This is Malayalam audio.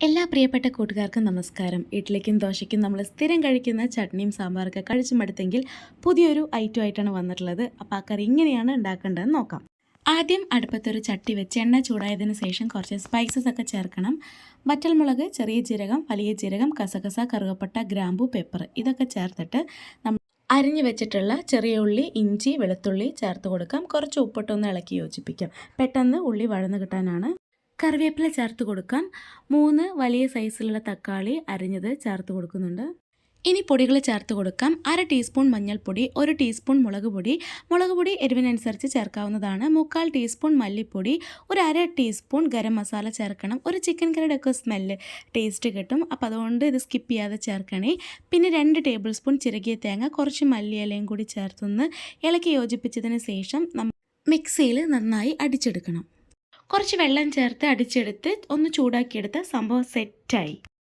എല്ലാ പ്രിയപ്പെട്ട കൂട്ടുകാർക്കും നമസ്കാരം. ഇഡ്ഡലിക്കും ദോശയ്ക്കും നമ്മൾ സ്ഥിരം കഴിക്കുന്ന ചട്നിയും സാമ്പാറൊക്കെ കഴിച്ചു മടുത്തെങ്കിൽ പുതിയൊരു ഐറ്റം ആയിട്ടാണ് വന്നിട്ടുള്ളത്. അപ്പോൾ ആ കറി ഇങ്ങനെയാണ് ഉണ്ടാക്കേണ്ടതെന്ന് നോക്കാം. ആദ്യം അടുപ്പത്തൊരു ചട്ടി വെച്ച് എണ്ണ ചൂടായതിനു ശേഷം കുറച്ച് സ്പൈസസ് ഒക്കെ ചേർക്കണം. വറ്റൽമുളക്, ചെറിയ ജീരകം, വലിയ ജീരകം, കസകസ, കറുവപ്പട്ട, ഗ്രാമ്പു, പെപ്പർ ഇതൊക്കെ ചേർത്തിട്ട് നമ്മൾ അരിഞ്ഞു വെച്ചിട്ടുള്ള ചെറിയ ഉള്ളി, ഇഞ്ചി, വെളുത്തുള്ളി ചേർത്ത് കൊടുക്കാം. കുറച്ച് ഉപ്പിട്ടൊന്ന് ഇളക്കി യോജിപ്പിക്കാം. പെട്ടെന്ന് ഉള്ളി വഴന്ന് കിട്ടാനാണ്. കറിവേപ്പില ചേർത്ത് കൊടുക്കാം. 3 വലിയ സൈസിലുള്ള തക്കാളി അരിഞ്ഞത് ചേർത്ത് കൊടുക്കുന്നുണ്ട്. ഇനി പൊടികൾ ചേർത്ത് കൊടുക്കാം. 1/2 ടീസ്പൂൺ മഞ്ഞൾപ്പൊടി, 1 ടീസ്പൂൺ മുളക് പൊടി എരിവിനനുസരിച്ച് ചേർക്കാവുന്നതാണ്. 3/4 ടീസ്പൂൺ മല്ലിപ്പൊടി, 1/2 ടീസ്പൂൺ ഗരം മസാല ചേർക്കണം. ഒരു ചിക്കൻ കറിയുടെ ഒക്കെ സ്മെല്ല് ടേസ്റ്റ് കിട്ടും. അപ്പോൾ അതുകൊണ്ട് ഇത് സ്കിപ്പ് ചെയ്യാതെ ചേർക്കണേ. പിന്നെ 2 ടേബിൾ സ്പൂൺ ചിരകിയ തേങ്ങ, കുറച്ച് മല്ലിയിലയും കൂടി ചേർത്തൊന്ന് ഇളക്കി യോജിപ്പിച്ചതിന് ശേഷം മിക്സിയിൽ നന്നായി അടിച്ചെടുക്കണം. കുറച്ച് വെള്ളം ചേർത്ത് അടിച്ചെടുത്ത് ഒന്ന് ചൂടാക്കിയെടുത്ത സംഭവം സെറ്റായി.